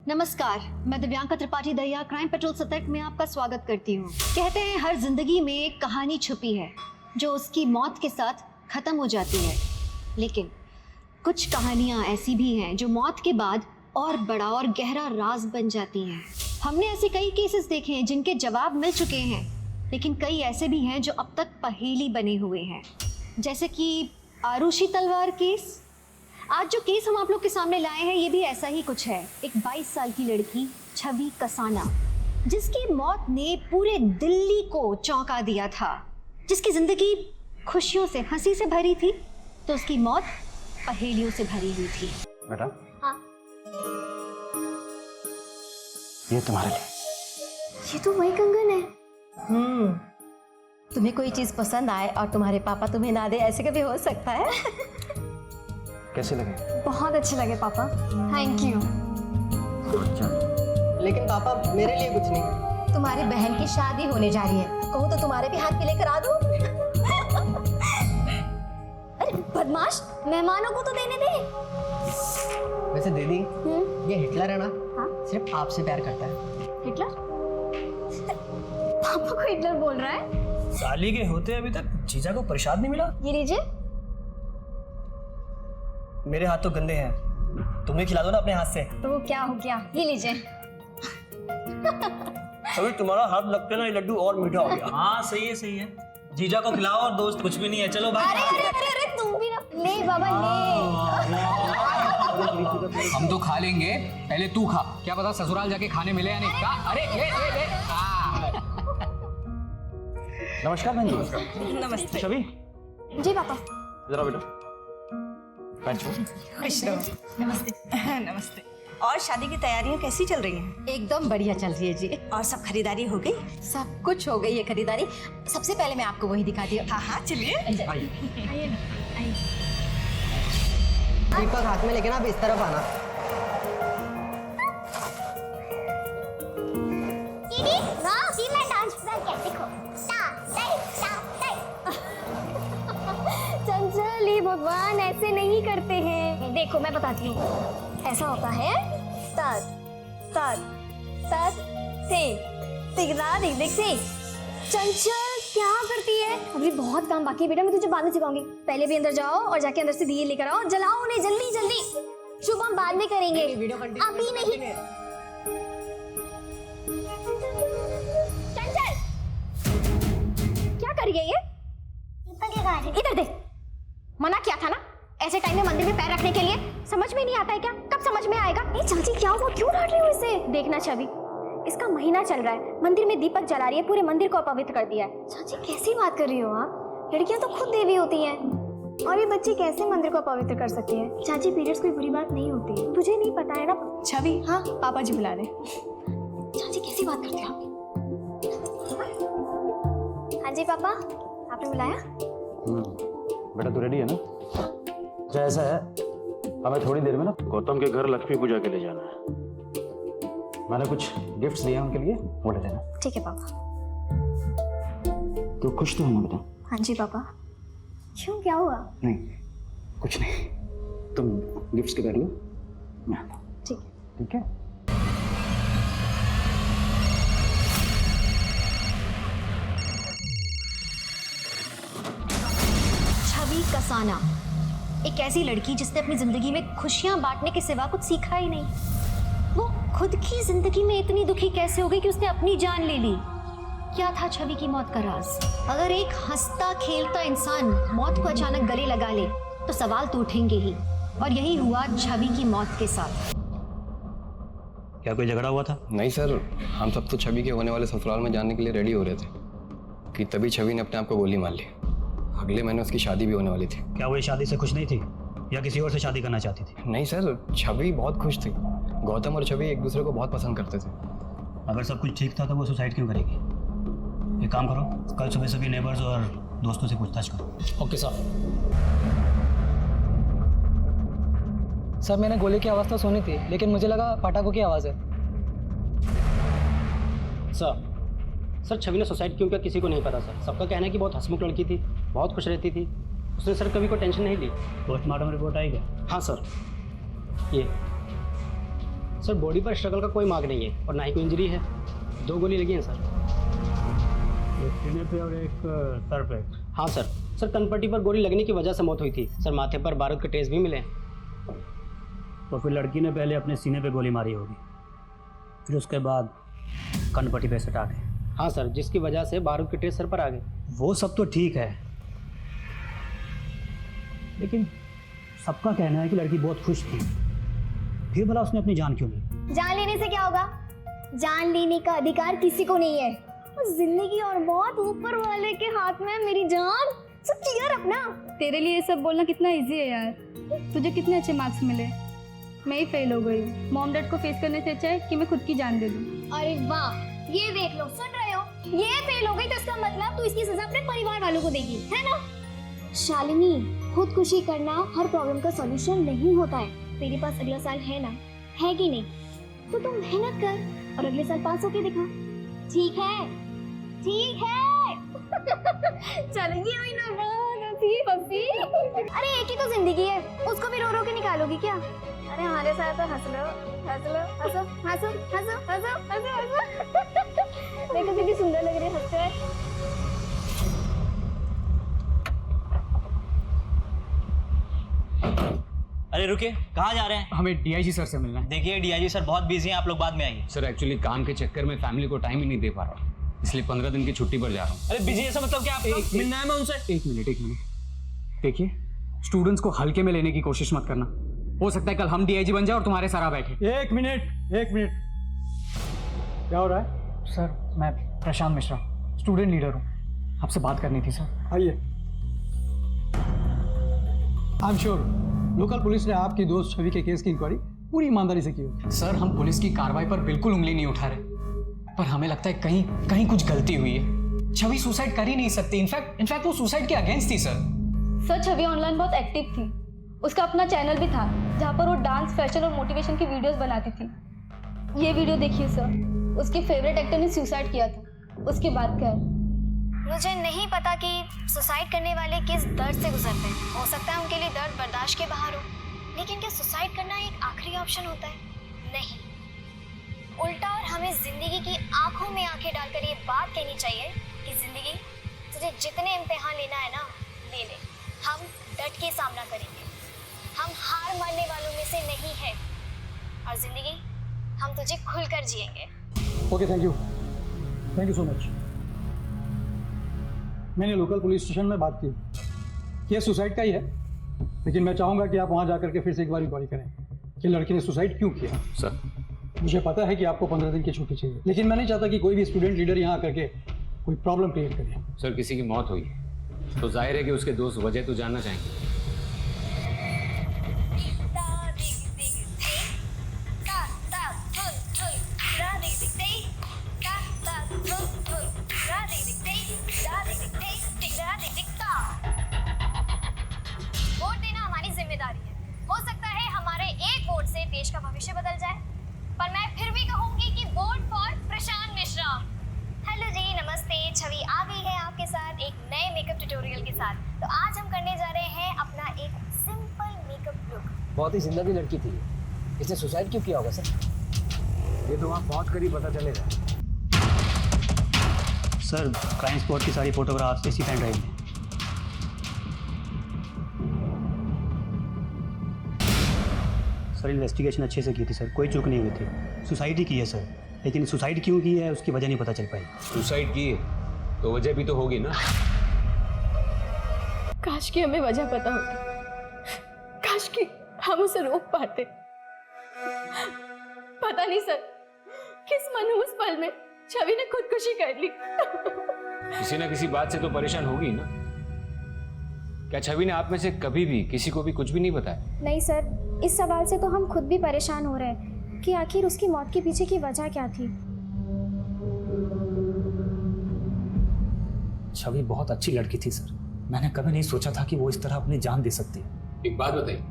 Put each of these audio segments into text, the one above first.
नमस्कार, मैं Divyanka Tripathi Dahiya crime petrol सतर्क में आपका स्वागत करती हूँ। कहते हैं हर जिंदगी में एक कहानी छुपी है जो उसकी मौत के साथ खत्म हो जाती है, लेकिन कुछ कहानियाँ ऐसी भी हैं जो मौत के बाद और बड़ा और गहरा राज बन जाती हैं। हमने ऐसे कई केसेस देखे हैं जिनके जवाब मिल चुके हैं, लेकिन कई ऐसे भी हैं जो अब तक पहेली बने हुए हैं, जैसे कि आरुषि तलवार केस। आज जो केस हम आप लोग के सामने लाए हैं ये भी ऐसा ही कुछ है। एक 22 साल की लड़की छवि कसाना, जिसकी मौत ने पूरे दिल्ली को चौंका दिया था, जिसकी जिंदगी खुशियों से हंसी से भरी थी, तो उसकी मौत पहेलियों से भरी हुई थी। बेटा, हाँ, ये तुम्हारे लिए। ये तो वही कंगन है। तुम्हें कोई चीज पसंद आए और तुम्हारे पापा तुम्हें ना दे, ऐसे कभी हो सकता है? कैसे लगे? बहुत अच्छे लगे पापा, थैंक यू। लेकिन पापा मेरे लिए कुछ नहीं। तुम्हारी बहन की शादी होने जा रही है, कहूँ तो तुम्हारे भी हाथ पे लेकर आ दूं? अरे बदमाश, मेहमानों को तो देने दे। वैसे दीदी, ये हिटलर है ना? हाँ? सिर्फ आपसे प्यार करता है। हिटलर? पापा को हिटलर बोल रहा है? साली के होते अभी तक जीजा को प्रसाद नहीं मिला। ये लीजिए। मेरे हाथ तो गंदे हैं, तुम्हें खिला दो ना अपने हाथ से। तो वो क्या हो गया, ये लीजिए। अभी तुम्हारा हाथ लगते ना ये लड्डू और मीठा हो गया। हाँ सही है सही है, जीजा को खिलाओ और दोस्त कुछ भी नहीं है। चलो भाई। अरे अरे अरे अरे तुम भी ना ले बाबा ले। हम तो खा लेंगे, पहले तू खा। क्या पता ससुराल जाके खाने मिले या नहीं। अरे ले ले ले। नमस्कार बहन जी। नमस्ते। छवि, जी पापा। जरा बेटा नमस्ते। और शादी की तैयारियां कैसी चल रही हैं? एकदम बढ़िया चल रही है जी। और सब खरीदारी हो गई? सब कुछ हो गई है खरीदारी। सबसे पहले मैं आपको वही दिखाती हूँ। हाँ हाँ चलिए। दीपक हाथ में लेके ना अब इस तरफ आना। मैं डांस करके देखो। चंचल भगवान ऐसे नहीं करते हैं। देखो मैं बताती हूँ, ऐसा होता है तत तत तत से तिगरा दिख दिख से। चंचल क्या करती है? अभी बहुत काम बाकी है बेटा, मैं तुझे बाद में सिखाऊंगी। पहले भी अंदर जाओ और जाके अंदर से दिए लेकर आओ, जलाओ उन्हें जल्दी जल्दी। शुभ हम बाद में करेंगे, अभी नहीं। चंचल क्या कर रही है ये? इधर देख, मना किया था ना ऐसे टाइम में मंदिर में पैर रखने के लिए। समझ में नहीं आता है क्या? कब समझ में आएगा? ए चाची क्या हुआ, क्यों डांट रही हो इसे? देखना छवि, इसका महीना चल रहा है, मंदिर में दीपक जला रही है, पूरे मंदिर को अपवित्र कर दिया है। चाची कैसी बात कर रही हो आप? लड़कियां तो खुद देवी होती हैं, और ये बच्ची कैसे मंदिर को अपवित्र कर सकती है? चाची पीरियड्स कोई बुरी बात नहीं होती है, तुझे नहीं पता है ना? छवि, हाँ पापा जी बुला रहे। चाची कैसी बात करती हो आप? हाँ जी पापा, आपने बुलाया? बेटा तू रेडी है ना? अच्छा ऐसा है, हमें थोड़ी देर में ना गौतम के घर लक्ष्मी पूजा के लिए जाना है। मैंने कुछ गिफ्ट्स दिए हैं उनके लिए, वो ले लेना। ठीक है पापा। तो खुश तो होना बेटा? हाँ जी पापा। क्यों, क्या हुआ? नहीं कुछ नहीं, तुम गिफ्ट्स के बैठ लो, मैं आता हूँ। ठीक है। ठीक है। छवि कसाना, एक ऐसी लड़की जिसने अपनी जिंदगी में खुशियां बांटने के सिवा कुछ सीखा ही नहीं। वो खुद की जिंदगी में इतनी दुखी कैसे हो गई कि उसने अपनी जान ले ली? क्या था छवि की मौत का राज? अगर एक हंसता खेलता इंसान मौत को अचानक गले लगा ले तो सवाल तो उठेंगे ही, और यही हुआ छवि की मौत के साथ। क्या कोई झगड़ा हुआ था? नहीं सर, हम सब तो छवि के होने वाले ससुराल में जाने के लिए रेडी हो रहे थे कि तभी छवि ने अपने आप को गोली मार ली। अगले महीने उसकी शादी भी होने वाली थी। क्या वो इस शादी से खुश नहीं थी या किसी और से शादी करना चाहती थी? नहीं सर, छवि बहुत खुश थी। गौतम और छवि एक दूसरे को बहुत पसंद करते थे। अगर सब कुछ ठीक था तो वो सुसाइड क्यों करेगी? एक काम करो, कल सुबह सभी नेबर्स और दोस्तों से पूछताछ करो। Okay sir. सर मैंने गोली की आवाज़ तो सुनी थी, लेकिन मुझे लगा पटाखों की आवाज़ है। सर छवि ने सुसाइड क्यों किया किसी को नहीं पता सर। सबका कहना है कि बहुत हंसमुख लड़की थी, बहुत खुश रहती थी, उसने सर कभी कोई टेंशन नहीं ली। पोस्टमार्टम रिपोर्ट आई क्या? हाँ सर, ये सर बॉडी पर स्ट्रगल का कोई मार्क नहीं है और ना ही कोई इंजरी है। 2 गोली लगी हैं सर। एक सीने पे और एक सर पे। हाँ सर कनपट्टी पर गोली लगने की वजह से मौत हुई थी सर। माथे पर बारूद के टेस्ट भी मिले हैं। तो फिर लड़की ने पहले अपने सीने पे गोली मारी होगी, फिर उसके बाद कनपट्टी पे सटा के। हाँ सर, जिसकी वजह से बारूद के टेस्ट सर पर आ गए। वो सब तो ठीक है, लेकिन सबका कहना है कि लड़की बहुत खुश थी, फिर भला उसने अपनी जान क्यों ली? जान लेने से क्या होगा? जान लेने का अधिकार किसी को नहीं है। जिंदगी और मौत ऊपर वाले के हाथ में है मेरी जान। सब क्लियर अपना। तेरे लिए ये सब बोलना कितना इजी है यार। तुझे कितने अच्छे मार्क्स मिले, मैं ही फेल हो गई हूँ। मॉम डैड को फेस करने से अच्छा है कि मैं खुद की जान दे दूँ। अरे वाह, ये देख लो, सुन रहे हो? ये फेल हो गई तो इसका मतलब तू इसकी सजा अपने परिवार वालों को देगी, है ना? शालिनी, खुदकुशी करना हर प्रॉब्लम का सॉल्यूशन नहीं होता है। तेरे पास अगला साल है ना, है कि नहीं? तो तुम मेहनत कर और अगले साल पास होके दिखा। ठीक है, ठीक है। चलो ये हुई ना बात, पप्पी। अरे एक ही तो जिंदगी है, उसको भी रो रो के निकालोगी क्या? अरे हमारे साथ तो हंस लो, हंस लो, हंसो, हंसो, हंसो, हंसो, हंसो, हंसो। देखो कितनी सुंदर लग रही है हंसते हुए। अरे रुके, कहाँ जा रहे हैं? हमें डीआईजी सर से मिलना है। देखिए डीआईजी सर बहुत बिजी हैं, आप लोग बाद में आइए। सर एक्चुअली काम के चक्कर में फैमिली को टाइम ही नहीं दे पा रहा, इसलिए 15 दिन की छुट्टी पर जा रहा हूँ। अरे बिजी ऐसा मतलब क्या? आप मिलना है मैं उनसे? एक मिनट देखिए, स्टूडेंट्स को हल्के में लेने की कोशिश मत करना। हो सकता है कल हम डीआईजी बन जाए और तुम्हारे सर आ बैठे। एक मिनट, क्या हो रहा है? सर मैं प्रशांत मिश्रा, स्टूडेंट लीडर हूँ, आपसे बात करनी थी सर। आइए। I am sure local police ने आपकी दोस्त छवि के केस की इंक्वायरी पूरी ईमानदारी से की होगी। सर हम पुलिस की कार्रवाई पर बिल्कुल उंगली नहीं उठा रहे, पर हमें लगता है कहीं कुछ गलती हुई है। छवि सुसाइड कर ही नहीं सकती, इनफैक्ट वो सुसाइड के अगेंस्ट थी सर। छवि ऑनलाइन बहुत एक्टिव थी, उसका अपना चैनल भी था जहाँ पर वो डांस, फैशन और मोटिवेशन की वीडियोस बनाती थी। ये वीडियो देखिए सर, उसके फेवरेट एक्टर ने सुसाइड किया था, उसकी बात कर। मुझे नहीं पता कि सुसाइड करने वाले किस दर्द से गुजरते हैं। हो सकता है उनके लिए दर्द बर्दाश्त के बाहर हो, लेकिन क्या सुसाइड करना एक आखिरी ऑप्शन होता है? नहीं, उल्टा। और हमें जिंदगी की आंखों में आंखें डालकर ये बात कहनी चाहिए कि जिंदगी तुझे जितने इम्तिहान लेना है ना, ले ले। हम डट के सामना करेंगे, हम हार मानने वालों में से नहीं है, और जिंदगी हम तुझे खुलकर जिएंगे। Okay, thank you so much. मैंने लोकल पुलिस स्टेशन में बात की, केस सुसाइड का ही है, लेकिन मैं चाहूँगा कि आप वहाँ जाकर के फिर से एक बार इंक्वायरी करें कि लड़की ने सुसाइड क्यों किया। सर मुझे पता है कि आपको 15 दिन की छुट्टी चाहिए, लेकिन मैं नहीं चाहता कि कोई भी स्टूडेंट लीडर यहाँ आकर के कोई प्रॉब्लम क्रिएट करे। सर किसी की मौत हुई है तो जाहिर है कि उसके दोस्त वजह तो जानना चाहेंगे। वोट देना हमारी जिम्मेदारी है। हो सकता है हमारे एक वोट से देश का भविष्य बदल जाए, पर मैं फिर भी कहूंगी कि vote for Prashant Mishra. Hello जी, नमस्ते। छवि आ गई है आपके साथ एक नए मेकअप ट्यूटोरियल के साथ। तो आज हम करने जा रहे हैं अपना एक सिंपल मेकअप लुक। बहुत ही जिंदा लड़की थी, इसने सुसाइड क्यों किया होगा सर? ये तो वहाँ पहुँच कर ही पता चलेगा। सर क्राइम स्पॉट की सारी फोटोग्राफ्स इसी पेन ड्राइव में। सर इन्वेस्टिगेशन अच्छे से की थी सर, कोई चूक नहीं हुई थी। सुसाइड ही की है सर, लेकिन सुसाइड क्यों की है उसकी वजह नहीं पता चल पाई। सुसाइड की है तो वजह भी तो होगी ना। काश कि हमें वजह पता होती, काश कि हम उसे रोक पाते। पता नहीं सर, किस मनहूस पल में छवि ने खुदकुशी कर ली। किसी ना किसी बात से तो परेशान होगी ना। क्या छवि ने आप में से कभी भी किसी को भी कुछ भी नहीं बताया? नहीं सर, इस सवाल से तो हम खुद भी परेशान हो रहे हैं कि आखिर उसकी मौत के पीछे की वजह क्या थी। छवि बहुत अच्छी लड़की थी सर, मैंने कभी नहीं सोचा था कि वो इस तरह अपनी जान दे सकती है। एक बात बताइए,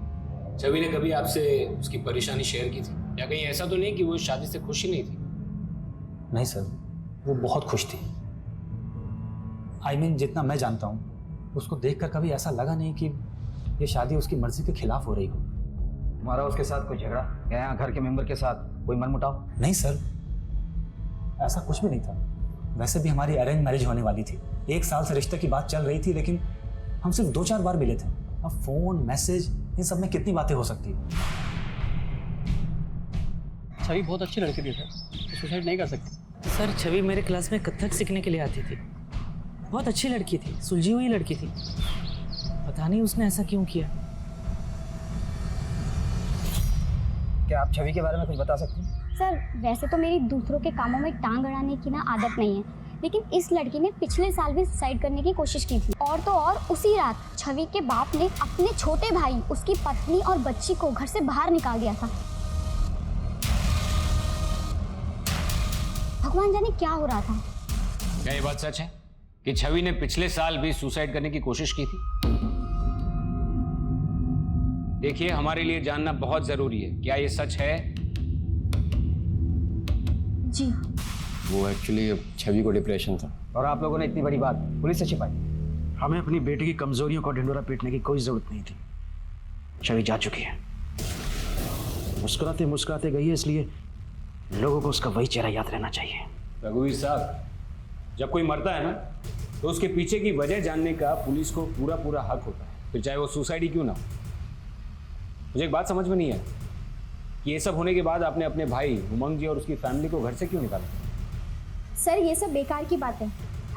छवि ने कभी आपसे उसकी परेशानी शेयर की थी, या कहीं ऐसा तो नहीं कि वो शादी से खुश ही नहीं थी? नहीं सर, वो बहुत खुश थी। I mean, जितना मैं जानता हूँ उसको देखकर कभी ऐसा लगा नहीं कि ये शादी उसकी मर्जी के खिलाफ हो रही हो। तुम्हारा उसके साथ कोई झगड़ा या यहाँ घर के मेंबर के साथ कोई मनमुटाव? नहीं सर, ऐसा कुछ भी नहीं था। वैसे भी हमारी अरेंज मैरिज होने वाली थी। 1 साल से रिश्ते की बात चल रही थी, लेकिन हम सिर्फ 2-4 बार मिले थे। अब फोन, मैसेज, इन सब में कितनी बातें हो सकती है। छवि बहुत अच्छी लड़की थी सर, सुसाइड नहीं कर सकती। सर छवि मेरे क्लास में कथक सीखने के लिए आती थी। बहुत अच्छी लड़की थी, सुलझी हुई लड़की थी। पता नहीं उसने ऐसा क्यों किया। क्या आप छवि के बारे में कुछ बता सकते हैं? सर वैसे तो मेरी दूसरों के कामों में टांग अड़ाने की ना आदत नहीं है, लेकिन इस लड़की ने पिछले साल भी सुसाइड करने की कोशिश की थी। और तो और उसी रात छवि के बाप ने अपने छोटे भाई, उसकी पत्नी और बच्ची को घर से बाहर निकाल दिया था। भगवान जाने क्या हो रहा था। क्या ये बात सच है कि छवि ने पिछले साल भी सुसाइड करने की कोशिश की थी? देखिए, हमारे लिए जानना बहुत जरूरी है, क्या ये सच है? जी। वो एक्चुअली छवि को डिप्रेशन था। और आप लोगों ने इतनी बड़ी बात पुलिस से छिपाई? हमें अपनी बेटी की कमजोरियों को ढिंडोरा पीटने की कोई जरूरत नहीं थी। छवि जा चुकी है, मुस्कुराते मुस्कुराते गई है, इसलिए लोगों को उसका वही चेहरा याद रहना चाहिए। रघुवीर साहब, जब कोई मरता है ना, तो उसके पीछे की वजह जानने का पुलिस को पूरा पूरा हक होता है, फिर चाहे वो सुसाइड ही क्यों ना हो। मुझे एक बात समझ में नहीं है कि ये सब होने के बाद आपने अपने भाई उमंग जी और उसकी फैमिली को घर से क्यों निकाला? सर ये सब बेकार की बात है।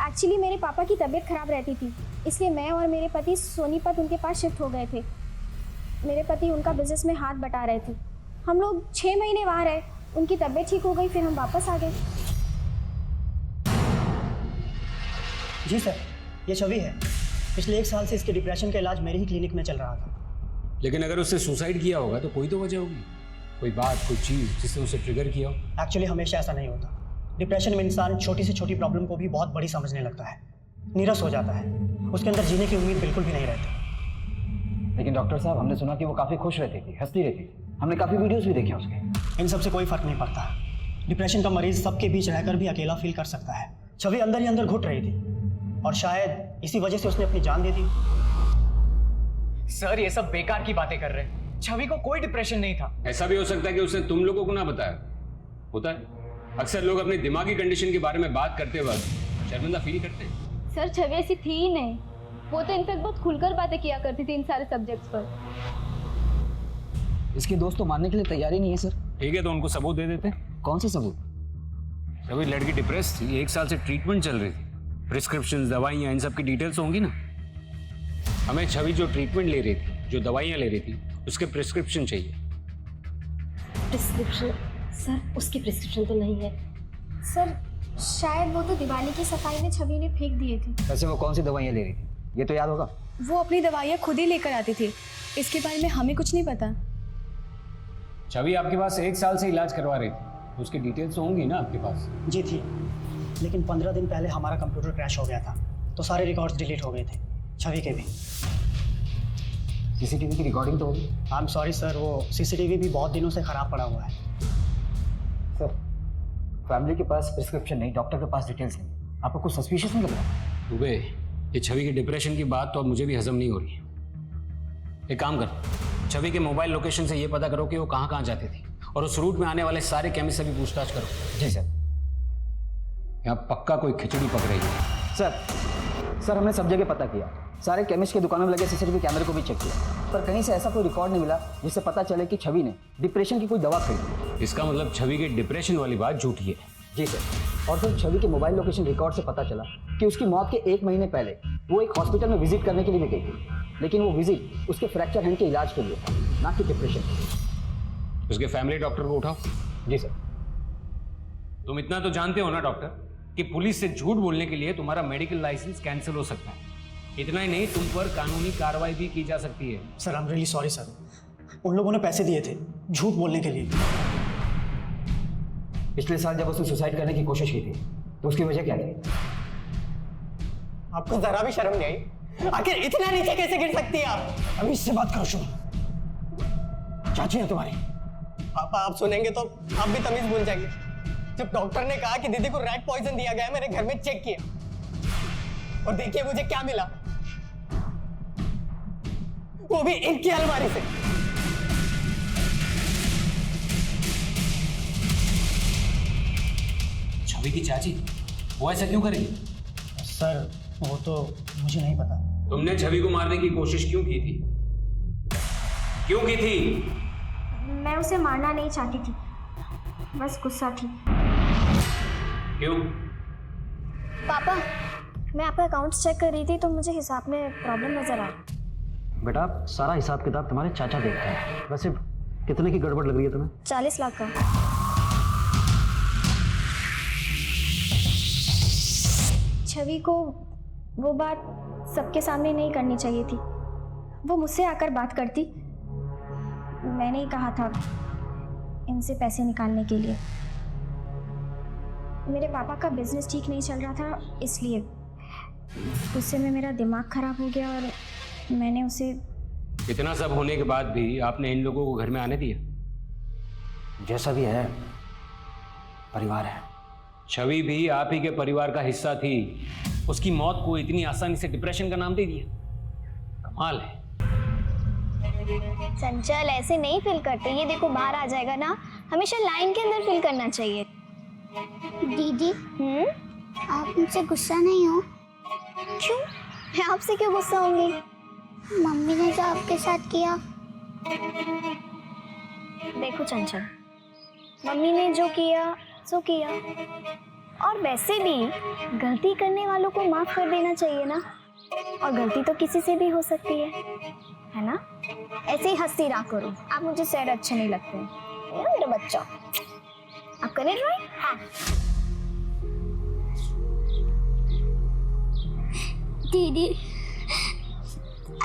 एक्चुअली मेरे पापा की तबीयत खराब रहती थी, इसलिए मैं और मेरे पति सोनीपत उनके पास शिफ्ट हो गए थे। मेरे पति उनका बिजनेस में हाथ बटा रहे थे। हम लोग 6 महीने वहाँ रहे, उनकी तबीयत ठीक हो गई, फिर हम वापस आ गए। जी सर, ये छवि है। पिछले 1 साल से इसके डिप्रेशन का इलाज मेरे ही क्लिनिक में चल रहा था। लेकिन अगर उसने सुसाइड किया होगा तो कोई तो वजह होगी, कोई बात, कोई चीज़ जिससे उसे ट्रिगर किया हो। एक्चुअली हमेशा ऐसा नहीं होता। डिप्रेशन में इंसान छोटी से छोटी प्रॉब्लम को भी बहुत बड़ी समझने लगता है, नीरस हो जाता है, उसके अंदर जीने की उम्मीद बिल्कुल भी नहीं रहती। लेकिन डॉक्टर साहब, हमने सुना कि वो काफ़ी खुश रहती थी, हंसती रहती थी। हमने काफ़ी वीडियोस भी देखे उसके। इन सब से कोई फर्क नहीं पड़ता। डिप्रेशन का मरीज सबके बीच रहकर भी अकेला फील कर सकता है। छवि अंदर ही अंदर घुट रही थी और शायद इसी वजह से उसने अपनी जान दे दी। सर ये सब बेकार की बातें कर रहे हैं। छवि को कोई डिप्रेशन नहीं था। ऐसा भी हो सकता है कि उसने तुम लोगों को ना बताया। होता है, अक्सर लोग अपनी दिमागी कंडीशन के बारे में बात करते वक्त शर्मिंदा फील करते हैं। सर छवि ऐसी थी ही नहीं, वो तो इनफैक्ट बहुत खुलकर बातें किया करती थी इन सारे सब्जेक्ट्स पर। इसके दोस्त तो मानने के लिए तैयार ही नहीं है सर। ठीक है, तो उनको सबूत दे देते हैं। कौन सा सबूत? छवि लड़की डिप्रेस थी, 1 साल से ट्रीटमेंट चल रही थी, प्रिस्क्रिप्शन, दवाइयाँ, इन सब की डिटेल्स होंगी ना। हमें छवि जो ट्रीटमेंट ले रही थी, जो दवाइयाँ ले रही थी, उसके प्रिस्क्रिप्शन चाहिए। प्रिस्क्रिप्शन? सर उसकी प्रिस्क्रिप्शन तो नहीं है। सर शायद वो तो दिवाली की सफाई में छवि ने फेंक दिए थे। वैसे वो कौन सी दवाइयाँ ले रही थी, ये तो याद होगा? वो अपनी दवाइयाँ खुद ही लेकर आती थी, इसके बारे में हमें कुछ नहीं पता। छवि आपके पास 1 साल से इलाज करवा रही थी, तो उसकी डिटेल्स होंगी ना आपके पास? जी थी, लेकिन 15 दिन पहले हमारा कंप्यूटर क्रैश हो गया था, तो सारे रिकॉर्ड्स डिलीट हो गए थे, छवि के भी। सीसीटीवी की रिकॉर्डिंग तो होगी? आई एम सॉरी सर, वो सीसीटीवी भी बहुत दिनों से ख़राब पड़ा हुआ है। सर फैमिली के पास प्रिस्क्रिप्शन नहीं, डॉक्टर के पास डिटेल्स नहीं, आपको कुछ सस्पिशियस नहीं लग रहा? दुबे, ये छवि के डिप्रेशन की बात तो अब मुझे भी हजम नहीं हो रही है। एक काम कर, छवि के मोबाइल लोकेशन से ये पता करो कि वो कहाँ कहाँ जाती थी, और उस रूट में आने वाले सारे केमिस्ट से भी पूछताछ करो। जी सर। यहाँ पक्का कोई खिचड़ी पक रही है। सर हमने सब जगह पता किया, सारे केमिस्ट की दुकानों में लगे सीसीटीवी कैमरे को भी चेक किया, पर कहीं से ऐसा कोई रिकॉर्ड नहीं मिला जिससे पता चले कि छवि ने डिप्रेशन की कोई दवा खरीदी। इसका मतलब छवि के डिप्रेशन वाली बात झूठी है। जी सर। और फिर छवि के मोबाइल लोकेशन रिकॉर्ड से पता चला कि उसकी मौत के 1 महीने पहले वो एक हॉस्पिटल में विजिट करने के लिए भी गई थी, लेकिन वो विजिट उसके फ्रैक्चर हैंड के इलाज के लिए था, ना कि डिप्रेशन के लिए। उसके फैमिली डॉक्टर को उठाओ। जी सर। तुम इतना तो जानते हो ना डॉक्टर कि पुलिस से झूठ बोलने के लिए तुम्हारा मेडिकल लाइसेंस कैंसिल हो सकता है। इतना ही नहीं, तुम पर कानूनी कार्रवाई भी की जा सकती है। Sir I am really sorry sir, उन लोगों ने पैसे दिए थे झूठ बोलने के लिए। पिछले साल जब उसने सुसाइड करने की कोशिश की थी तो उसकी वजह क्या थी? आपको जरा भी शर्म नहीं आई? आखिर इतना नीचे कैसे गिर सकती है आप? अभी इससे बात करो। शुभ चाची है तुम्हारी। पापा आप सुनेंगे तो आप भी तमीज भूल जाएंगे। जब डॉक्टर ने कहा कि दीदी को रैट पॉइजन दिया गया, मैंने घर में चेक किया और देखिए मुझे क्या मिला, वो भी इनकी अलमारी से। छवि की चाची वो ऐसा क्यों करेगी? सर वो तो मुझे नहीं पता। तुमने छवि को मारने की कोशिश क्यों की थी? क्यों की थी? मैं उसे मारना नहीं चाहती थी, बस गुस्सा थी। क्यों? पापा, मैं आपका अकाउंट्स चेक कर रही थी तो मुझे हिसाब में प्रॉब्लम नजर आ रही। बेटा सारा हिसाब किताब तुम्हारे चाचा देखते हैं। वैसे कितने की गड़बड़ लग रही है तुम्हें? 40 लाख का। छवि को वो बात सबके सामने नहीं करनी चाहिए थी। वो मुझसे आकर बात करती। मैंने ही कहा था इनसे पैसे निकालने के लिए। मेरे पापा का बिजनेस ठीक नहीं चल रहा था, इसलिए गुस्से में मेरा दिमाग खराब हो गया और मैंने उसे। इतना सब होने के बाद भी आपने इन लोगों को घर में आने दिया? जैसा भी है परिवार है। छवि भी आप ही के परिवार का हिस्सा थी। उसकी मौत को इतनी आसानी से डिप्रेशन का नाम दे दिया, कमाल है। चंचल ऐसे नहीं फील करते, ये देखो बाहर आ जाएगा ना। हमेशा लाइन के अंदर फील करना चाहिए। दीदी आप मुझसे गुस्सा नहीं हो? क्यों? मैं आपसे क्यों गुस्सा होंगी? मम्मी ने जो आपके साथ किया। देखो चंचल, मम्मी ने जो किया सो किया, और वैसे भी गलती करने वालों को माफ कर देना चाहिए ना। और गलती तो किसी से भी हो सकती है ना? ऐसे ही हंसी रहा करो। आप मुझे सैड अच्छे नहीं लगते हैं। मेरा बच्चा, आप करें ड्राइंग? हाँ। दीदी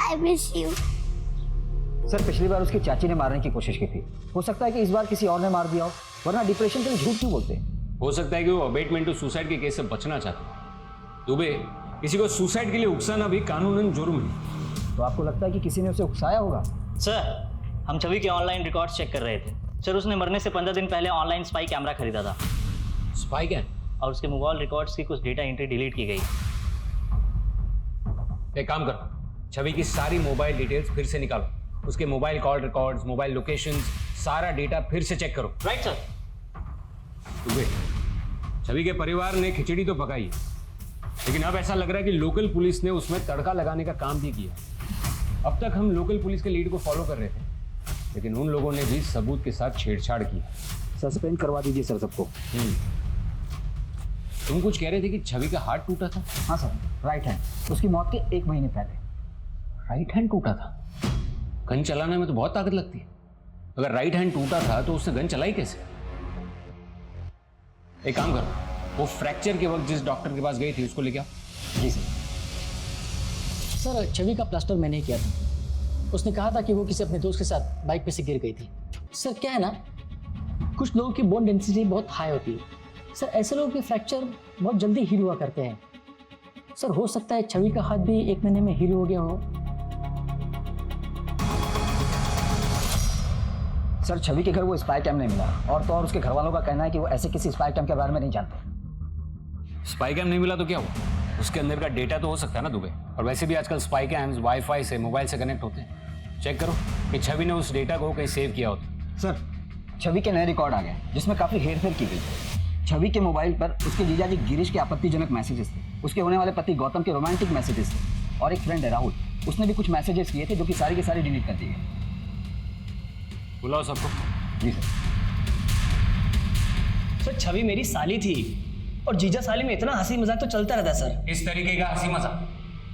आई मिस यू। सर पिछली बार उसकी चाची ने मारने की कोशिश की थी, हो सकता है कि इस बार किसी और ने मार दिया हो, वरना डिप्रेशन के लिए झूठ क्यों बोलते? हो सकता है कि वो अबेटमेंट टू सुसाइड के केस से बचना चाहते। दुबे, किसी को सुसाइड के लिए उकसाना भी कानूनन जुर्म है। तो आपको लगता है कि किसी ने उसे उकसाया होगा? सर हम छवि के ऑनलाइन रिकॉर्ड्स चेक कर रहे थे। सर उसने मरने से 15 दिन पहले ऑनलाइन स्पाई कैमरा खरीदा था। Spy cam? और उसके मोबाइल रिकॉर्ड्स की कुछ डेटा एंट्री डिलीट की गई। एक काम करो, छवि की सारी मोबाइल डिटेल्स फिर से निकालो। उसके mobile call records, mobile locations, सारा डेटा फिर से चेक करो। Right sir. दुबे, छवि के परिवार ने खिचड़ी तो पकाई, लेकिन अब ऐसा लग रहा है कि लोकल पुलिस ने उसमें तड़का लगाने का काम भी किया। अब तक हम लोकल पुलिस के लीड को फॉलो कर रहे थे, लेकिन उन लोगों ने भी सबूत के साथ छेड़छाड़ किया। सस्पेंड करवा दीजिए सर सबको। तुम कुछ कह रहे थे कि छवि का हाथ टूटा था? हाँ सर, राइट हैंड। उसकी मौत के 1 महीने पहले राइट हैंड टूटा था। गन चलाने में तो बहुत ताकत लगती है। अगर राइट हैंड टूटा था तो उसने गन चलाई कैसे? एक काम करो, वो फ्रैक्चर के वक्त जिस डॉक्टर के पास गई थी उसको लेके आओ। जी सर। सर छवि का प्लास्टर मैंने ही किया था। उसने कहा था कि वो किसी अपने दोस्त के साथ बाइक पे से गिर गई थी। सर क्या है ना, कुछ लोगों की बोन डेंसिटी बहुत हाई होती है। सर ऐसे लोगों के फ्रैक्चर बहुत जल्दी हील हुआ करते हैं। सर हो सकता है छवि का हाथ भी 1 महीने में हील हो गया हो। सर छवि के घर वो स्पाई कैम नहीं मिला, और तो और उसके घर वालों का कहना है कि वो ऐसे किसी स्पाई कैम के बारे में नहीं जानते। स्पाई कैम नहीं मिला तो क्या हुआ? उसके अंदर का डेटा तो हो सकता है ना दुबे। और वैसे भी आजकल स्पाई कैम्स वाईफाई से, मोबाइल से कनेक्ट होते हैं। चेक करो कि छवि ने उस डेटा को कहीं सेव किया होता। सर छवि के नए रिकॉर्ड आ गए जिसमें काफ़ी हेरफेर की गई। छवि के मोबाइल पर उसके जीजाजी गिरीश के आपत्तिजनक मैसेजेस थे, उसके होने वाले पति गौतम के रोमांटिक मैसेजेस थे, और एक फ्रेंड है राहुल, उसने भी कुछ मैसेजेस किए थे जो कि सारे के सारे डिलीट कर दिए। बुलाओ सबको। जी सर। सर छवि मेरी साली थी, और जीजा साली में इतना हंसी मजाक तो चलता रहता है सर। इस तरीके का हंसी मजाक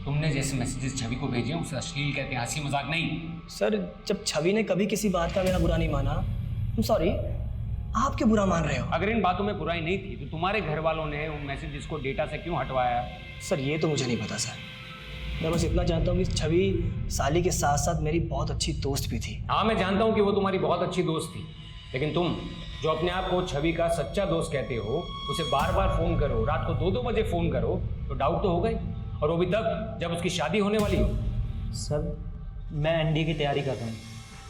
तुमने जैसे मैसेजेस छवि को भेजे उसे अश्लील कहते हैं, हंसी मजाक नहीं। सर जब छवि ने कभी किसी बात का मेरा बुरा नहीं माना, सॉरी, आप क्यों बुरा मान रहे हो? अगर इन बातों में बुराई नहीं थी तो तुम्हारे घर वालों ने उन मैसेजेस को डेटा से क्यों हटवाया? सर ये तो मुझे नहीं पता सर। मैं बस इतना जानता हूँ कि छवि साली के साथ साथ मेरी बहुत अच्छी दोस्त भी थी। हाँ मैं जानता हूँ कि वो तुम्हारी बहुत अच्छी दोस्त थी, लेकिन तुम जो अपने आप को छवि का सच्चा दोस्त कहते हो, उसे बार बार फोन करो, रात को 2-2 बजे फोन करो, तो डाउट तो होगा ही, और वो भी तब जब उसकी शादी होने वाली हो। सर मैं एनडीए की तैयारी कर रहा हूँ।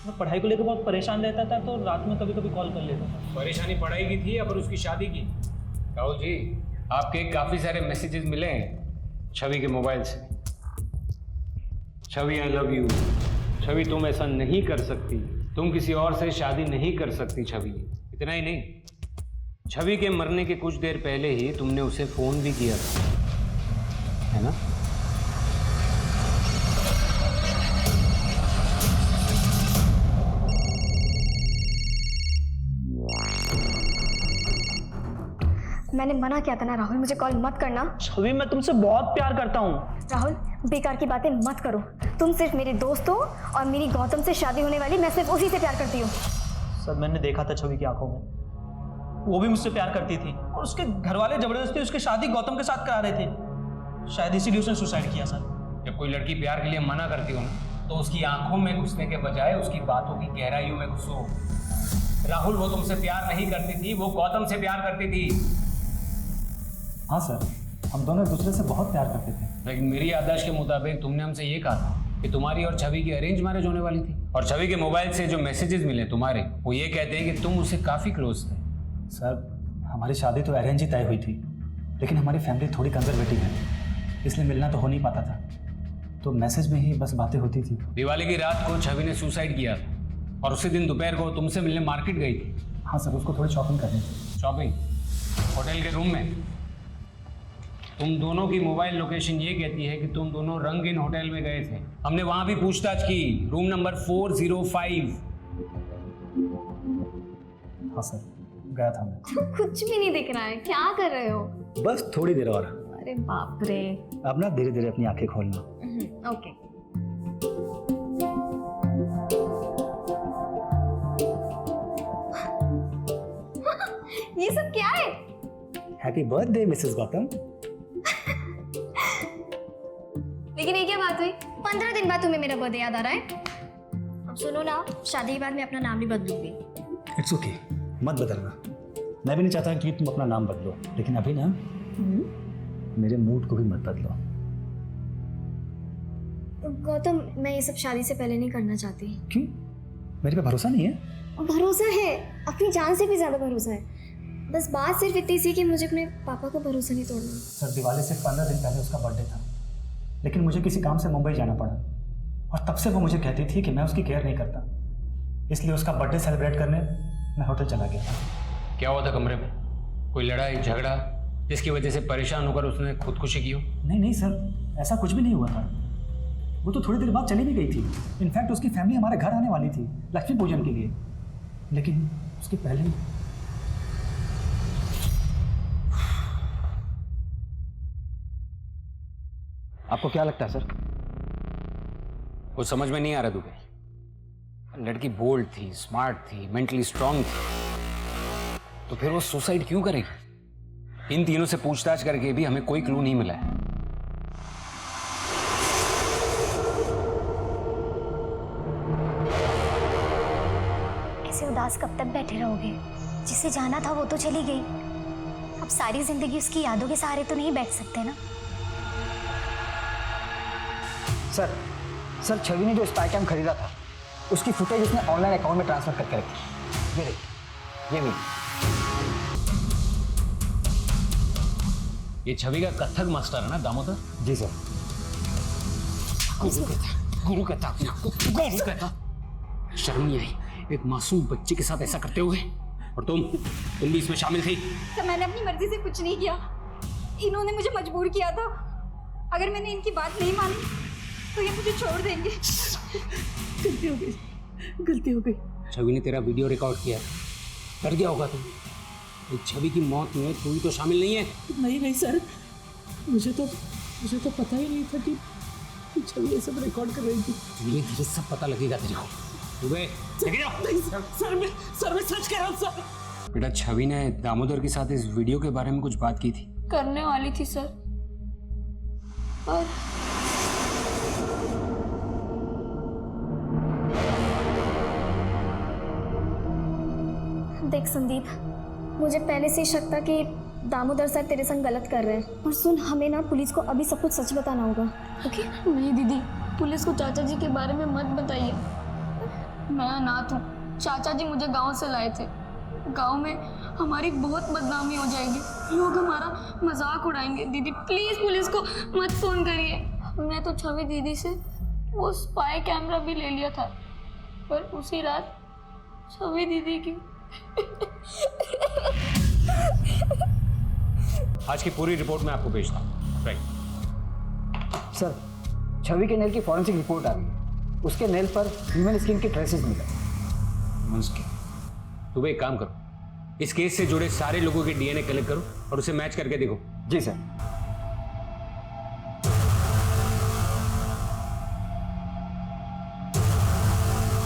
मैं पढ़ाई को लेकर बहुत परेशान रहता था, तो रात में कभी कभी कॉल कर लेता था। परेशानी पढ़ाई की थी या फिर उसकी शादी की? राहुल जी, आपके काफ़ी सारे मैसेजेस मिले हैं छवि के मोबाइल से। छवि आई लव यू, छवि तुम ऐसा नहीं कर सकती, तुम किसी और से शादी नहीं कर सकती छवि। इतना ही नहीं, छवि के मरने के कुछ देर पहले ही तुमने उसे फोन भी किया था, है ना? मैंने मना किया था ना राहुल, मुझे कॉल मत करना। छवि मैं तुमसे बहुत प्यार करता हूँ। राहुल बेकार की बातें मत करो। तुम सिर्फ मेरे दोस्त हो और मेरी गौतम से शादी होने वाली, मैं सिर्फ उसी से प्यार करती हूँ। सर मैंने देखा था छवि की आंखों में, वो भी मुझसे प्यार करती थी और उसके घर वाले जबरदस्ती उसकी शादी गौतम के साथ करा रहे थे। शायद इसीलिए उसने सुसाइड किया सर। जब कोई लड़की प्यार के लिए मना करती हो ना, तो उसकी आंखों में घुसने के बजाय उसकी बातों की गहराइयों में घुसो। राहुल, वो तुमसे प्यार नहीं करती थी, वो गौतम से प्यार करती थी। हाँ सर, हम दोनों एक दूसरे से बहुत प्यार करते थे। लेकिन मेरी याददाश्त के मुताबिक तुमने हमसे ये कहा था कि तुम्हारी और छवि की अरेंज मैरिज होने वाली थी, और छवि के मोबाइल से जो मैसेजेस मिले तुम्हारे, वो ये कहते हैं कि तुम उससे काफ़ी क्लोज थे। सर हमारी शादी तो अरेंज ही तय हुई थी, लेकिन हमारी फैमिली थोड़ी कंजर्वेटिव है, इसलिए मिलना तो हो नहीं पाता था, तो मैसेज में ही बस बातें होती थी। दिवाली की रात को छवि ने सुसाइड किया था और उसी दिन दोपहर को तुमसे मिलने मार्केट गई थी। हाँ सर, उसको थोड़ी शॉपिंग करनी थी। शॉपिंग? होटल के रूम में? तुम दोनों की मोबाइल लोकेशन ये कहती है कि तुम दोनों रंगीन होटल में गए थे। हमने वहां भी पूछताछ की, रूम नंबर 405। हाँ सर, गया था मैं। कुछ भी नहीं दिख रहा है, क्या कर रहे हो? बस थोड़ी देर और। अरे बाप रे। अब ना धीरे धीरे अपनी आंखें खोलना। ओके। ये सब क्या है? Happy birthday Mrs Gautam. लेकिन ये क्या बात हुई? 15 दिन बाद तुम्हें मेरा बर्थडे याद आ रहा है? अब सुनो ना, शादी के बाद मैं अपना नाम भी बदलूंगी। इट्स ओके, मत बदलना। मैं भी नहीं चाहता कि तुम अपना नाम बदलो, लेकिन अभी ना मेरे मूड को भी मत बदलो। गौतम, मैं ये सब शादी से पहले नहीं करना चाहती। क्यों? मेरे पे भरोसा नहीं है? भरोसा है, अपनी जान से भी ज्यादा भरोसा है। बस बात सिर्फ इतनी सी कि मुझे अपने पापा का भरोसा नहीं तोड़ना। सर दिवाली से 15 दिन पहले उसका बर्थडे था, लेकिन मुझे किसी काम से मुंबई जाना पड़ा, और तब से वो मुझे कहती थी कि मैं उसकी केयर नहीं करता, इसलिए उसका बर्थडे सेलिब्रेट करने मैं होटल चला गया था। क्या हुआ था कमरे में? कोई लड़ाई झगड़ा जिसकी वजह से परेशान होकर उसने खुदकुशी की हो? नहीं नहीं सर, ऐसा कुछ भी नहीं हुआ था। वो तो थोड़ी देर बाद चली भी गई थी। इनफैक्ट उसकी फैमिली हमारे घर आने वाली थी लक्ष्मी पूजन के लिए, लेकिन उसके पहले ही। आपको क्या लगता है सर? कुछ समझ में नहीं आ रहा दुबे। लड़की बोल्ड थी, स्मार्ट थी, मेंटली स्ट्रांग थी, तो फिर वो सुसाइड क्यों करेगी? इन तीनों से पूछताछ करके भी हमें कोई क्लू नहीं मिला है। ऐसे उदास कब तक बैठे रहोगे? जिसे जाना था वो तो चली गई, अब सारी जिंदगी उसकी यादों के सहारे तो नहीं बैठ सकते ना। सर छवि ने जो स्पाई कैम खरीदा था, उसकी फुटेज उसने ऑनलाइन अकाउंट में ट्रांसफर करके रखी। ये देखिए, ये भी। ये छवि का कथक मास्टर है ना दामोदर? जी सर। गुरु कहता शर्म नहीं आई एक मासूम बच्चे के साथ ऐसा करते हुए? और तुम भी इसमें शामिल थी? तो मैंने अपनी मर्जी से कुछ नहीं किया, इन्होंने मुझे मजबूर किया था। अगर मैंने इनकी बात नहीं मानी तो ये मुझे छोड़ देंगे। गलती हो गई, गलती हो गई। छवि ने तेरा वीडियो रिकॉर्ड किया, कर दिया होगा तुम। इस छवि की मौत में तू ही तो शामिल नहीं है। नहीं सर, मुझे तो पता ही नहीं था कि छवि ये सब रिकॉर्ड कर रही थी। धीरे धीरे सब पता लगेगा तेरे को। सर मैं सच कह रहा हूँ सर। बेटा, छवि ने दामोदर के साथ इस वीडियो के बारे में कुछ बात की थी? करने वाली थी सर, और देख संदीप, मुझे पहले से ही शक था कि दामोदर सर तेरे संग गलत कर रहे हैं। और सुन, हमें ना पुलिस को अभी सब कुछ सच बताना होगा, ओके? नहीं दीदी, पुलिस को चाचा जी के बारे में मत बताइए। मैं अनाथ हूँ, चाचा जी मुझे गांव से लाए थे। गांव में हमारी बहुत बदनामी हो जाएगी, लोग हमारा मजाक उड़ाएंगे। दीदी प्लीज़ पुलिस को मत फ़ोन करिए। मैं तो छवि दीदी से वो स्पाई कैमरा भी ले लिया था, पर उसी रात छवि दीदी की आज की पूरी रिपोर्ट मैं आपको भेजता हूँ। राइट सर, छवि के नेल की फॉरेंसिक रिपोर्ट आ गई है। उसके नेल पर ह्यूमन स्किन के ट्रेसेस मिले। तुम एक काम करो, इस केस से जुड़े सारे लोगों के डीएनए कलेक्ट करो और उसे मैच करके देखो। जी सर।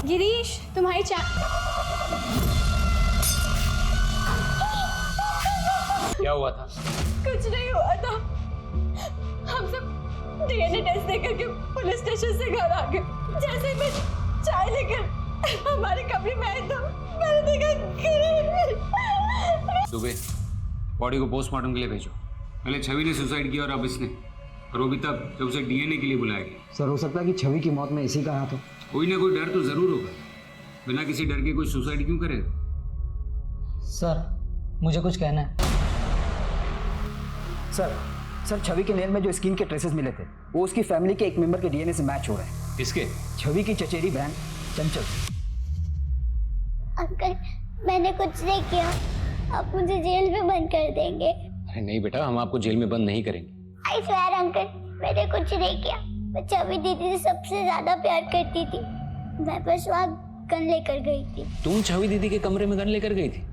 गिरीश, तुम्हारी क्या हुआ था? कुछ नहीं हुआ था। हम सब डीएनए टेस्ट देकर के पुलिस स्टेशन से घर आ गए। जैसे मैं चाय लेकर हमारे कमरे में आई तो मैंने देखा दुबे, बॉडी को पोस्टमार्टम के लिए भेजो। पहले छवि ने सुसाइड किया और अब इसने, और वो भी तब जब उसे डीएनए के लिए बुलाया गया। सर, हो सकता है कि छवि की मौत में इसी का हाथ हो। कोई ना कोई डर तो जरूर होगा। बिना किसी डर के कोई सुसाइड क्यों करे? सर, मुझे कुछ कहना है। सर, छवि के नेल में जो स्किन के ट्रेसेस मिले थे वो उसकी फैमिली के एक मेंबर के डीएनए से मैच हो रहे हैं। किसके? छवि की चचेरी बहन चंचल। अंकल, मैंने कुछ नहीं किया, आप मुझे जेल में बंद कर देंगे। अरे नहीं बेटा, हम आपको जेल में बंद नहीं करेंगे। आई स्वेयर अंकल, मैंने कुछ नहीं किया। मैं छवि दीदी से सबसे ज्यादा प्यार करती थी। मैं बस वहाँ गन लेकर गई थी। तुम छवि दीदी के कमरे में गन लेकर गई थी?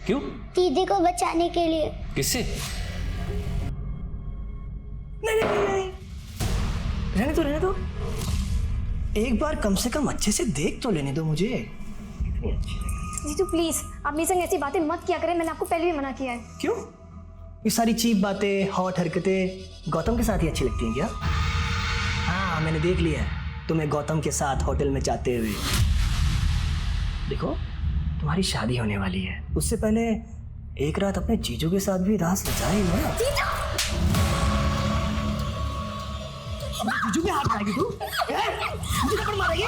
क्यों? दीदी को बचाने के लिए। किससे? नहीं, रहने दो। एक बार कम से कम अच्छे से देख तो लेने दो मुझे। इतनी अच्छी लगी। जीजू प्लीज, आप मेरे संग ऐसी बातें मत किया करें। मैंने आपको पहले भी मना किया है। क्यों? ये सारी चीप बातें, हॉट हरकतें गौतम के साथ ही अच्छी लगती हैं क्या? हाँ, मैंने देख लिया है तुम्हें गौतम के साथ होटल में जाते हुए। देखो, तुम्हारी शादी होने वाली है, उससे पहले एक रात अपने जीजू के साथ भी रात रचाई ना। जीजू पे हाथ मारेगी तू? मुझे थप्पड़ मारेगी?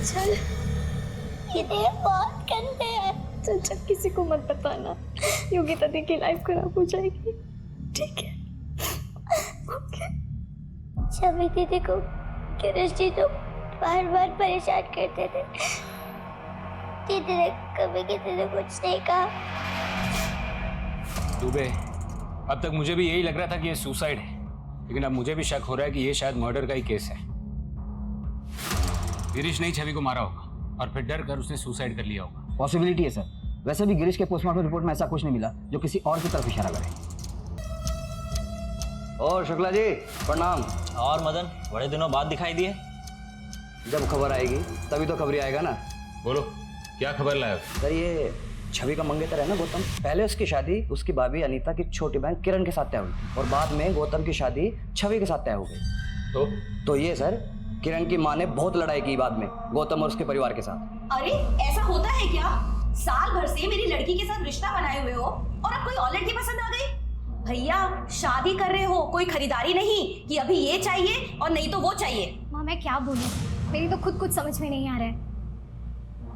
चल, ये बहुत गंदे हैं। चाचा, किसी को मत बताना, योगिता दी की लाइफ खराब हो जाएगी। ठीक है? ओके। छवि दीदी को गिरीश जी तो बार बार परेशान करते थे। दीदी ने कभी किसी ने कुछ नहीं कहा। दुबे, अब तक मुझे भी यही लग रहा था कि ये सुसाइड है, लेकिन अब मुझे भी शक हो रहा है कि ये शायद मर्डर का ही केस है। गिरीश ने छवि को मारा होगा और फिर डर कर उसने सुसाइड कर लिया होगा। पॉसिबिलिटी है सर। वैसे भी गिरीश के पोस्टमार्टम रिपोर्ट में ऐसा कुछ नहीं मिला जो किसी और की तरफ इशारा करे। और शुक्ला जी प्रणाम। और मदन, बड़े दिनों बाद दिखाई दिए। जब खबर आएगी तभी तो खबरी आएगा ना। बोलो, क्या खबर लाया? सर, ये छवि का मंगेतर है ना गौतम, पहले उसकी शादी उसकी भाभी अनीता की छोटी बहन किरण के साथ तय हुई और बाद में गौतम की शादी छवि के साथ तय हो गई। तो ये सर, किरण की माँ ने बहुत लड़ाई की बाद में गौतम और उसके परिवार के साथ। अरे ऐसा होता है क्या? साल भर से मेरी लड़की के साथ रिश्ता बनाए हुए हो और अब कोई और लड़की पसंद आ गई? भैया, शादी कर रहे हो, कोई खरीदारी नहीं कि अभी ये चाहिए और नहीं तो वो चाहिए। माँ, मैं क्या बोलूं, मेरी तो खुद कुछ समझ में नहीं आ रहा है।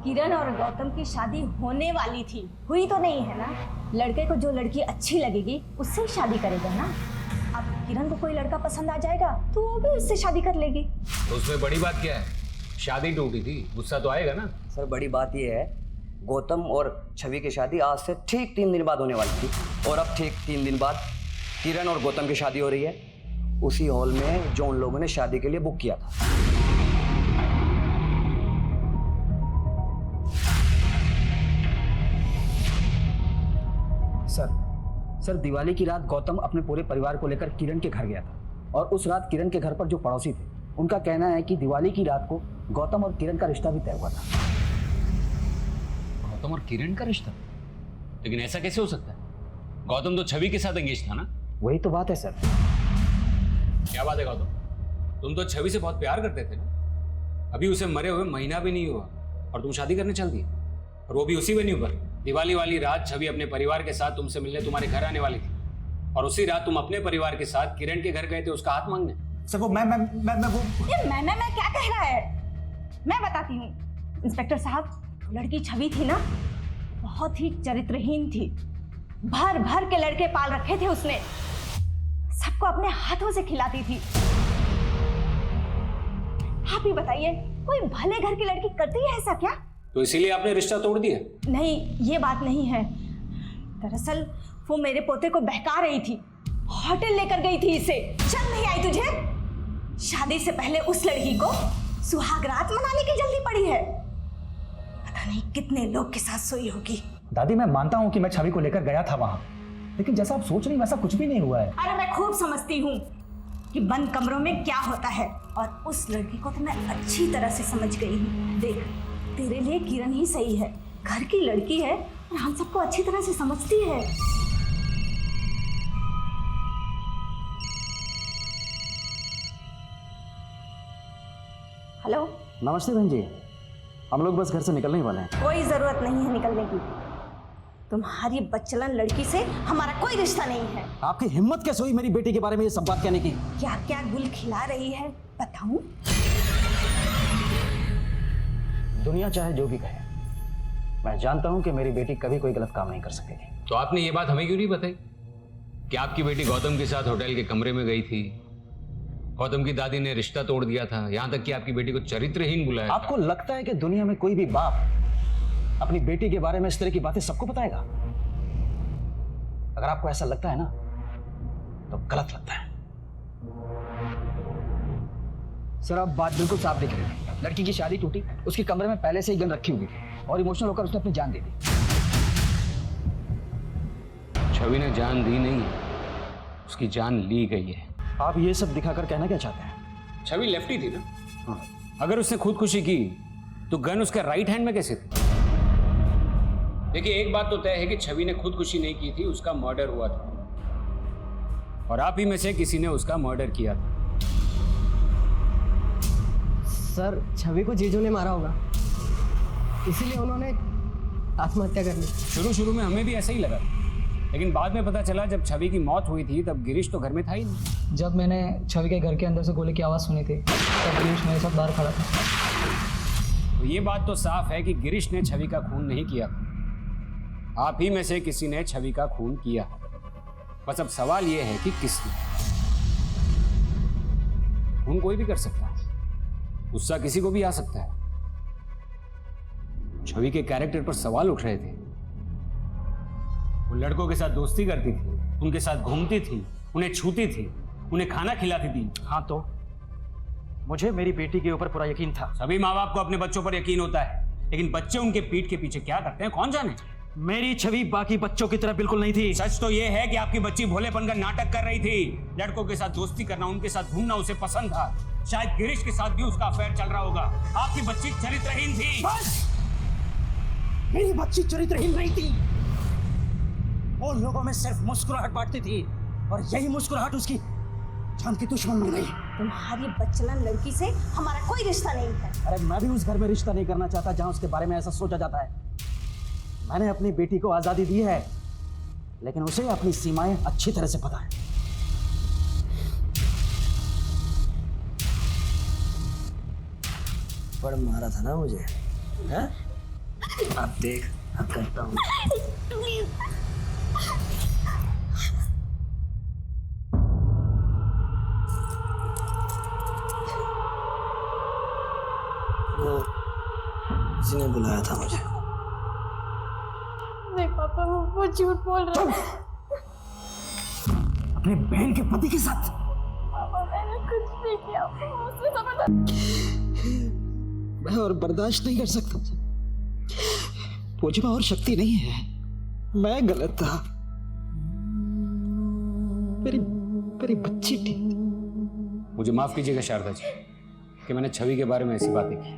किरण और गौतम की शादी होने वाली थी, हुई तो नहीं है ना। लड़के को जो लड़की अच्छी लगेगी उससे ही शादी करेगा ना। अब किरण को कोई लड़का पसंद आ जाएगा तो वो भी उससे शादी कर लेगी। तो उसमें बड़ी बात क्या है? शादी टूटी थी, गुस्सा तो आएगा ना। सर, बड़ी बात ये है, गौतम और छवि की शादी आज से ठीक 3 दिन बाद होने वाली थी और अब ठीक 3 दिन बाद किरण और गौतम की शादी हो रही है उसी हॉल में जो उन लोगों ने शादी के लिए बुक किया था। सर, दिवाली की रात गौतम अपने पूरे परिवार को लेकर किरण के घर गया था और उस रात किरण के घर पर जो पड़ोसी थे उनका कहना है कि दिवाली की रात को गौतम और किरण का रिश्ता भी तय हुआ था। गौतम और किरण का रिश्ता? लेकिन ऐसा कैसे हो सकता है? गौतम तो छवि के साथ एंगेज था ना। वही तो बात है सर। क्या बात है गौतम, तुम तो छवि से बहुत प्यार करते थे ना। अभी उसे मरे हुए महीना भी नहीं हुआ और तुम शादी करने चल दिए, और वो भी उसी वेन्यू पर। दिवाली वाली रात छवि अपने परिवार के साथ तुमसे मिलने तुम्हारे घर आने वाली थी और उसी रात तुम अपने परिवार के साथ किरण के घर गए थे उसका हाथ मांगने। सर, वो मैं ये मैं क्या कह रहा है? मैं बताती हूँ इंस्पेक्टर साहब, लड़की छवि थी ना, बहुत ही चरित्रहीन थी। भर भर के लड़के पाल रखे थे उसने, सबको अपने हाथों से खिलाती थी। आप ही बताइए, कोई भले घर की लड़की करती है ऐसा क्या? तो इसीलिए आपने रिश्ता तोड़ दिया? नहीं, ये बात नहीं है। दरअसल वो मेरे पोते को बहका रही थी, होटल लेकर गई थी इसे। शर्म नहीं आई तुझे? शादी से पहले उस लड़की को सुहाग रात मनाने की जल्दी पड़ी है। पता नहीं कितने लोग के साथ सोई होगी। दादी मैं मानता हूँ कि मैं छवि को लेकर गया था वहां, लेकिन जैसा आप सोच रही वैसा कुछ भी नहीं हुआ है। अरे मैं खूब समझती हूँ कि बंद कमरों में क्या होता है, और उस लड़की को तो मैं अच्छी तरह से समझ गई हूँ। देख, तेरे लिए किरण ही सही है, घर की लड़की है और हम सबको अच्छी तरह से समझती है। हेलो। नमस्ते बहन जी, हम लोग बस घर से निकलने ही वाले हैं। कोई जरूरत नहीं है निकलने की। तुम्हारी बच्चलन लड़की से हमारा कोई रिश्ता नहीं है। आपकी हिम्मत कैसे हुई मेरी बेटी के बारे में ये सब बात कहने की? क्या क्या गुल खिला रही है बताऊं? दुनिया चाहे जो भी कहे, मैं जानता हूं कि मेरी बेटी कभी कोई गलत काम नहीं कर सकेगी। तो आपने ये बात हमें क्यों नहीं बताई कि आपकी बेटी गौतम के साथ होटल के कमरे में गई थी? गौतम की दादी ने रिश्ता तोड़ दिया था, यहां तक कि आपकी बेटी को चरित्रहीन बुलाया। आपको लगता है कि दुनिया में कोई भी बाप अपनी बेटी के बारे में इस तरह की बातें सबको बताएगा? अगर आपको ऐसा लगता है ना, तो गलत लगता है। सर आप बात बिल्कुल साफ दिख रही है। लड़की की शादी टूटी, उसके कमरे में पहले से ही गन रखी हुई थी और इमोशनल होकर उसने अपनी जान दे दी। छवि ने जान दी नहीं, उसकी जान ली गई है। आप ये सब दिखाकर कहना क्या चाहते हैं? छवि लेफ्टी थी ना, अगर उसने खुदकुशी की तो गन उसके राइट हैंड में कैसे थी? देखिए, एक बात तो तय है कि छवि ने खुदकुशी नहीं की थी, उसका मर्डर हुआ था और आप ही में से किसी ने उसका मर्डर किया था। सर छवि को जीजू ने मारा होगा, इसीलिए उन्होंने आत्महत्या कर ली। शुरू में हमें भी ऐसा ही लगा, लेकिन बाद में पता चला जब छवि की मौत हुई थी तब गिरीश तो घर में था ही नहीं। जब मैंने छवि के घर के अंदर से गोली की आवाज़ सुनी थी तब गिरीश मेरे साथ बाहर खड़ा था। तो ये बात तो साफ है कि गिरीश ने छवि का खून नहीं किया, आप ही में से किसी ने छवि का खून किया। बस अब सवाल ये है कि किसने। खून कोई भी कर सकता है, गुस्सा किसी को भी आ सकता है। छवि के कैरेक्टर पर सवाल उठ रहे थे। वो लड़कों के साथ दोस्ती करती थी, उनके साथ घूमती थी, उन्हें छूती थी, उन्हें खाना खिलाती थी। हाँ, तो मुझे मेरी बेटी के ऊपर पूरा यकीन था। सभी माँ बाप को अपने बच्चों पर यकीन होता है, लेकिन बच्चे उनके पीठ के पीछे क्या करते हैं कौन जाने। मेरी छवि बाकी बच्चों की तरह बिल्कुल नहीं थी। सच तो ये है कि आपकी बच्ची भोलेपन का नाटक कर रही थी। लड़कों के साथ दोस्ती करना, उनके साथ घूमना उसे पसंद था। शायद गिरीश के साथ भी उसका अफेयर चल रहा होगा। आपकी बच्ची चरित्रहीन थी। बस! मेरी बच्ची चरित्रहीन नहीं थी, वो लोगों में सिर्फ मुस्कुराहट बांटती थी और यही मुस्कुराहट उसकी जान की दुश्मन बन गई। तुम्हारी बच्चलन लड़की से हमारा कोई रिश्ता नहीं है। अरे मैं भी उस घर में रिश्ता नहीं करना चाहता जहां उसके बारे में ऐसा सोचा जाता है। मैंने अपनी बेटी को आजादी दी है, लेकिन उसे अपनी सीमाएं अच्छी तरह से पता है। पर मारा था ना मुझे, हैं? अब देख, अब करता हूँ। वो किसी ने बुलाया था मुझे। नहीं पापा, वो झूठ बोल रहा है। अपने बहन के पति के साथ? पापा मैंने कुछ नहीं किया, मुझसे जबरदस्ती। मैं और बर्दाश्त नहीं कर सकता। मुझे और शक्ति नहीं है, मैं गलत था। मेरी बच्ची थी। मुझे माफ कीजिएगा शारदा जी कि मैंने छवि के बारे में ऐसी बातें की।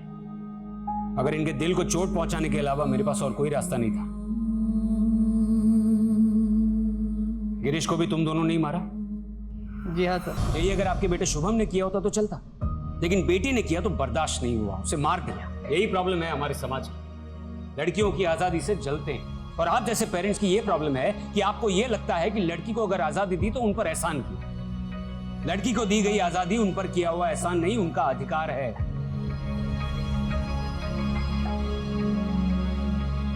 अगर इनके दिल को चोट पहुंचाने के अलावा मेरे पास और कोई रास्ता नहीं था। गिरीश को भी तुम दोनों नहीं मारा? जी हाँ सर। यही अगर आपके बेटे शुभम ने किया होता तो चलता, लेकिन बेटी ने किया तो बर्दाश्त नहीं हुआ, उसे मार दिया। यही प्रॉब्लम है हमारे समाज की, लड़कियों की आजादी से जलते हैं। और आप जैसे पेरेंट्स की ये प्रॉब्लम है कि आपको ये लगता है कि लड़की को अगर आजादी दी तो उन पर एहसान किया। लड़की को दी गई आजादी उन पर किया हुआ एहसान नहीं, उनका अधिकार है।